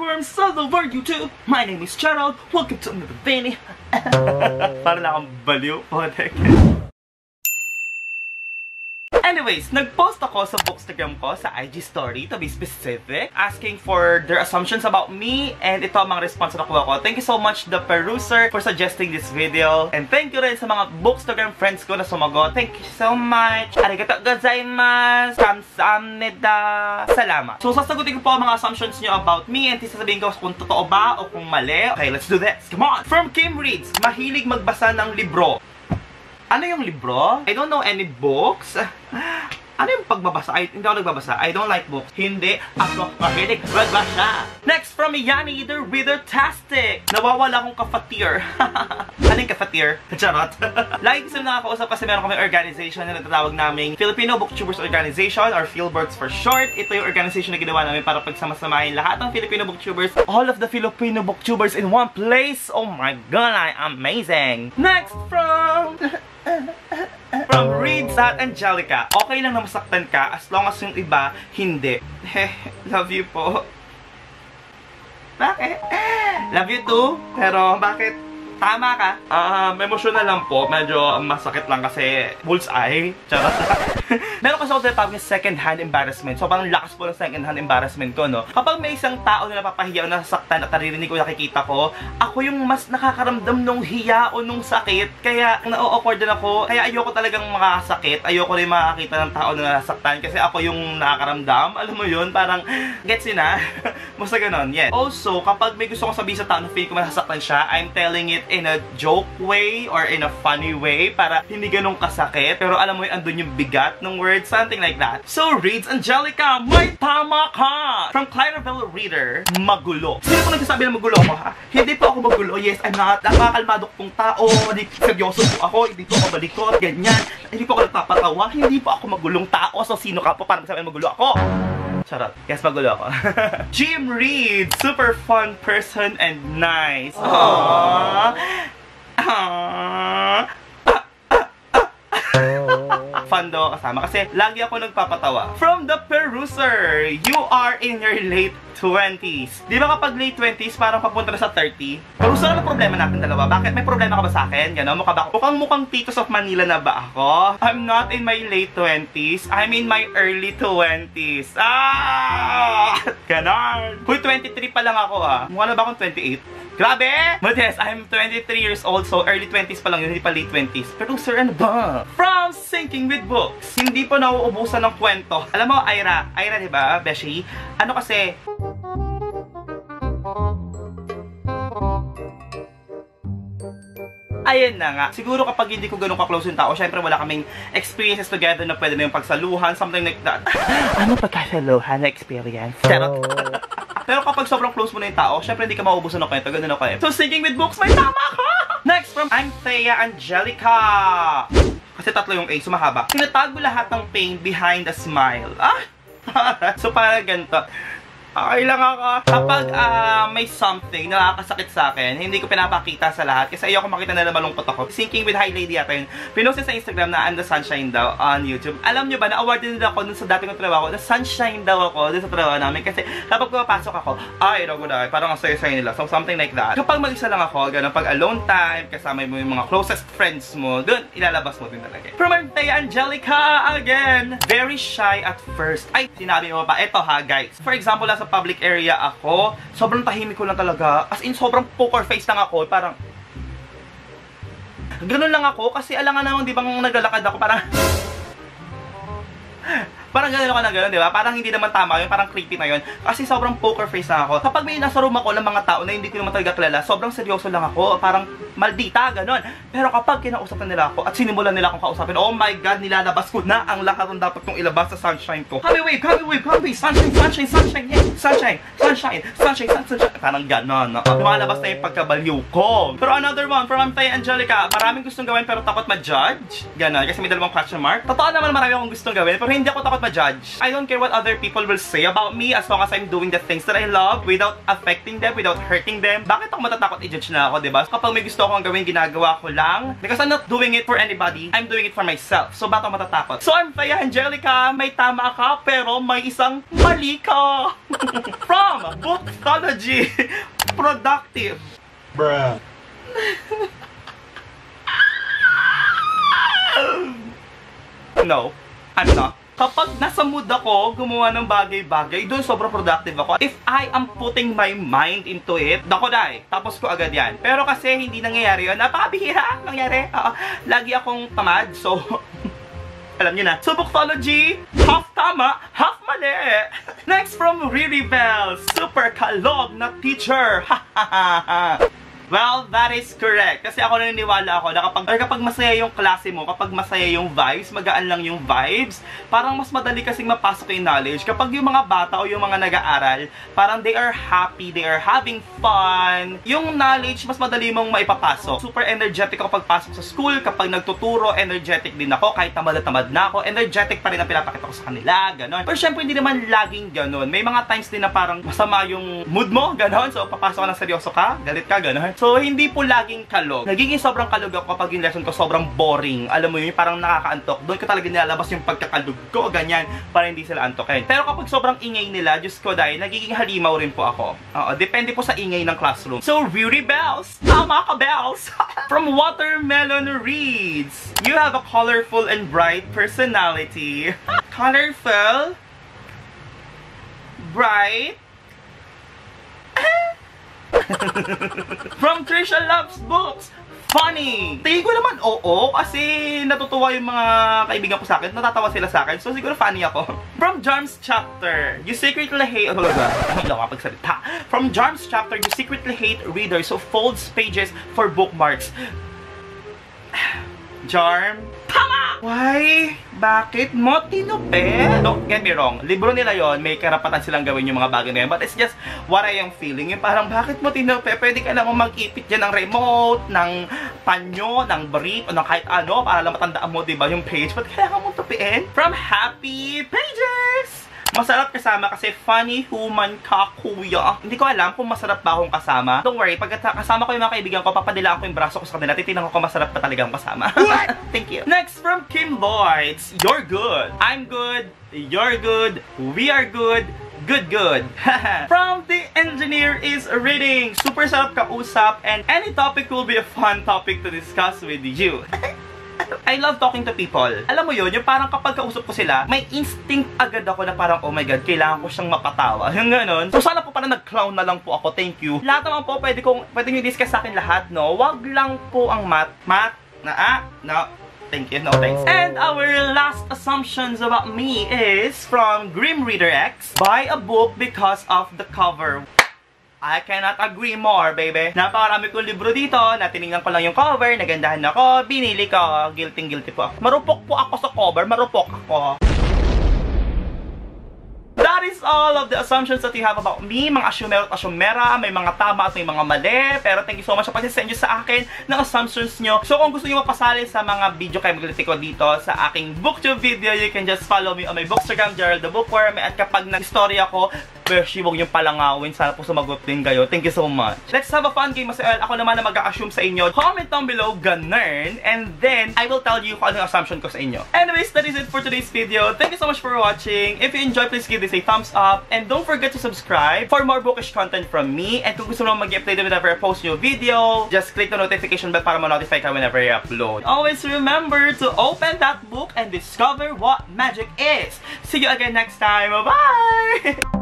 bookworms all over YouTube. My name is Gerald. Welcome to another video. Parang akong baliw. Anyways, nag-post ako sa Bookstagram ko, sa IG story, to be specific, asking for their assumptions about me, and ito ang mga response na nakuha ko. Thank you so much, The Peruser, for suggesting this video, and thank you rin sa mga Bookstagram friends ko na sumagot. Thank you so much. Arigatou gozaimasu. Kamsahamnida. Salamat. So, sasagutin ko po ang mga assumptions nyo about me, and sasabihin ko kung totoo ba o kung mali. Okay, let's do this. Come on! From Kim Reads, mahilig magbasa ng libro. Ano yung libro? I don't know any books. Ano yung pagbabasa? Hindi ako nagbabasa. I don't like books. Hindi ako mahilig magbasa. Next, from Yanni, the Reader-tastic. Nawawala akong kafatir. Ano yung kafatir? Charot. Lagi kasi nakakausap kasi meron kami organization na natatawag naming Filipino Booktubers Organization or Philbirds for short. Ito yung organization na ginawa namin para pagsamasamahin lahat ng Filipino Booktubers. All of the Filipino Booktubers in one place. Oh my God, amazing. Next, from Reads at Angelica. Okay lang na masaktan ka as long as yung iba hindi. Love you po. Bakit? Love you too. Pero bakit? Tama ka. Emotional lang po. Medyo masakit lang kasi bullseye. Charot. Meron kasi ako tinatawag ng second-hand embarrassment. So parang lakas po ng second-hand embarrassment ko, no? Kapag may isang tao na napapahiya o nasasaktan at naririnig ko, nakikita ko, ako yung mas nakakaramdam nung hiya o nung sakit. Kaya na-awkward din ako. Kaya ayoko talagang makasakit. Ayoko rin makakita ng tao na nasasaktan kasi ako yung nakakaramdam. Alam mo yun? Parang, gets yun na? Basta ganon, yes. Also, kapag may gusto kong sabihin sa tao na feel ko masasaktan siya, I'm telling it in a joke way or in a funny way para hindi ganun kasakit. Pero alam mo yun, andun yung bigat ng words, something like that. So, Reads Angelica, may tama ka! From Clarabelle Reader, magulo. Sino po nagsasabi na magulo ako, ha? Hindi po ako magulo. Yes, I'm not. Nakakalmado kong tao. Seryoso po ako. Hindi po ako balikot. Ganyan. Hindi po ako nagpapatawa. Hindi po ako magulong tao. So, sino ka po para magsabi na magulo ako? Charot. Yes, magulo ako. Jim Reed, super fun person and nice. Aww. Aww. Fun daw kasama kasi lagi ako nagpapatawa. From The Peruser, you are in your late 20s. Di ba kapag late 20s, parang papunta na sa 30? Peruser, ano problema natin dalawa? Bakit? May problema ka ba sa akin? Gano'n? Mukha ba ako? Mukhang Titos of Manila na ba ako? I'm not in my late 20s. I'm in my early 20s. Ganon. Huy, 23 pa lang ako, Mukha na ba akong 28? Grabe! But yes, I'm 23 years old, so early 20s pa lang yun, hindi pa late 20s. Pero sir, ano ba? From Sinking with Books, hindi po nauubusan ng kwento. Alam mo, Ira, diba, Beshi? Ano kasi... Ayan na nga. Siguro kapag hindi ko ganun ka-close yung tao, syempre wala kaming experiences together na pwede na yung pagsaluhan, something like that. Ano pagkasaluhan na experience? Pero kapag sobrang close mo na yung tao, syempre hindi ka mauubusan ng kwento. Ganun ako eh. So, Sinking with Books, may tama ka! Next, from Anthea Angelica. Kasi tatlo yung A, sumahaba. Tinatago lahat ng pain behind a smile. So, parang ganito. Okay lang ako. Kapag may something na nakakasakit sa akin, hindi ko pinapakita sa lahat kasi ayoko makita na malungkot ako. Sinking with High Lady yata yun. Pinost sa Instagram na I'm the sunshine daw on YouTube. Alam nyo ba, na-award din ako dun sa dati kong trabaho. Na sunshine daw ako dun sa trabaho namin kasi kapag pumapasok ako, parang ang saya-saya nila. So something like that. Kapag mag-isa lang ako, ganun, pag alone time, kasama mo yung mga closest friends mo, dun, ilalabas mo din talaga. From Anthea Angelica again. Very shy at first. Ay, sinabi mo pa, eto ha guys. For example, sa public area ako, sobrang tahimik ko lang talaga. As in, sobrang poker face lang ako. Parang, ganun lang ako. Kasi alangan naman, di bang naglalakad ako, parang, parang gano'n ako na gano'n, di ba? Parang hindi naman tama yun, parang creepy na yun. Kasi sobrang poker face na ako. Kapag may nasa room ako ng mga tao na hindi ko naman talaga kilala, sobrang seryoso lang ako. Parang maldita, gano'n. Pero kapag kinausap na nila ako at sinimulan nila akong kausapin, oh my God, nilalabas ko na ang lahat ng dapat kong ilabas sa sunshine ko. Come wave, sunshine, sunshine, sunshine, yeah. Sunshine, sunshine, sunshine, sunshine. Parang gano'n. Lumalabas na yung pagkabaliw ko. Pero another one, from Anthea Angelica, maraming gustong gawin pero takot ma-judge. Gano'n, kasi may dalawang question mark. Totoo naman marami akong gustong gawin, pero hindi ako takot ma-judge. I don't care what other people will say about me as long as I'm doing the things that I love without affecting them, without hurting them. Bakit ako matatakot i-judge na ako, diba? Kapag may gusto akong gawin, ginagawa ko lang. Because I'm not doing it for anybody. I'm doing it for myself. So, bakit ako matatakot? So, Anthea Angelica, may tama ka, pero may isang mali ka. From Subocology. Productive. Bruh. No, I'm not. Kapag nasa mood ako, gumawa ng bagay-bagay, doon sobrang productive ako. If I am putting my mind into it, dako dai, tapos ko agad yan. Pero kasi hindi nangyayari yun, napakabihira nangyari. Lagi akong tamad, so alam nyo na. Subocology, half tama, half mali. Next from Riri Bell, super kalog na teacher. Well, that is correct. Kasi ako naniniwala ako na kapag masaya yung klase mo, kapag masaya yung vibes, magaan lang yung vibes, parang mas madali kasing mapasok yung knowledge. Kapag yung mga bata o yung mga nag-aaral, parang they are happy, they are having fun, yung knowledge, mas madali mong maipapasok. Super energetic ako pagpasok sa school. Kapag nagtuturo, energetic din ako. Kahit tamad na tamad na ako, energetic pa rin ang pinapakita ko sa kanila. Ganon. Pero syempre, hindi naman laging ganon. May mga times din na parang masama yung mood mo. Ganon. So, papasok ka ng seryoso ka, galit ka, ganon. So, hindi po laging kalog. Nagiging sobrang kalog ako kapag yung lesson ko sobrang boring. Alam mo yun, parang nakakaantok. Doon ko talaga nilalabas yung pagkakalog ko, ganyan, para hindi sila antokin. Pero kapag sobrang ingay nila, Diyos ko dahil, nagiging halimaw rin po ako. Depende po sa ingay ng classroom. So, Riri Bells! Tama ka, Bells! From Watermelon Reads, you have a colorful and bright personality. Colorful? Bright? From Trisha Loves Books, funny! Tingin ko naman oo, kasi natutuwa yung mga kaibigan ko sa akin, natatawa sila sa akin, so siguro funny ako. From Jarm's Chapter, you secretly hate... From Jarm's Chapter, you secretly hate readers who folds pages for bookmarks. Jarm? Tama! Why? Bakit mo tinupe? Don't get me wrong. Libro nila yon, may karapatan silang gawin yung mga bagay na yun. But it's just what I am feeling. Yung parang, bakit mo tinupe? Pwede ka lang mag-ipit dyan ng remote, ng panyo, ng brief, o ng kahit ano, para lang matandaan mo, diba, yung page. But kailangan mo tupiin? From Happy Pages! Masarap kasama kasi funny human ka, kuya. Hindi ko alam kung masarap ba akong kasama. Don't worry, pag kasama ko yung mga kaibigan ko, papadilaan ko yung braso ko sa kanila, titignan ko kung masarap pa talagang kasama. Thank you. Next from Kim Lloyds, you're good. I'm good. You're good. We are good. Good, good. From The Engineer is Reading. Super sarap kausap and any topic will be a fun topic to discuss with you. I love talking to people. Alam mo yun, yung parang kapag kausap ko sila, may instinct agad ako na parang, oh my god, kailangan ko siyang mapatawa. Yung ganon. So sana po parang nag-clown na lang po ako. Thank you. Lahat naman po, pwede nyo discuss sa akin lahat, no? Wag lang po ang no. Thank you, no thanks. And our last assumptions about me is from Grim Reader X. Buy a book because of the cover. I cannot agree more, baby. Napakarami kong libro dito, natinignan ko lang yung cover, nagandahan ako, binili ko. Guilty po ako. Marupok po ako sa cover, marupok ako. That is all of the assumptions that you have about me. Mga asyumero at asyumera, may mga tama at may mga mali. Pero thank you so much sa pag-send nyo sa akin ng assumptions nyo. So kung gusto nyo mapasali sa mga video kayo magliti ko dito sa aking booktube video, you can just follow me on my bookstagram, Gerald the Bookworm. At kapag nag-story ako, beshi, huwag niyong palangawin. Sana po sumagot din kayo. Thank you so much. Let's have a fun game as well. Ako naman na mag-a-assume sa inyo. Comment down below, ganern. And then, I will tell you kung ano yung assumption ko sa inyo. Anyways, that is it for today's video. Thank you so much for watching. If you enjoyed, please give this a thumbs up. And don't forget to subscribe for more bookish content from me. And kung gusto mo mag-update whenever I post new video, just click the notification bell para ma-notify ka whenever I upload. Always remember to open that book and discover what magic is. See you again next time. Bye!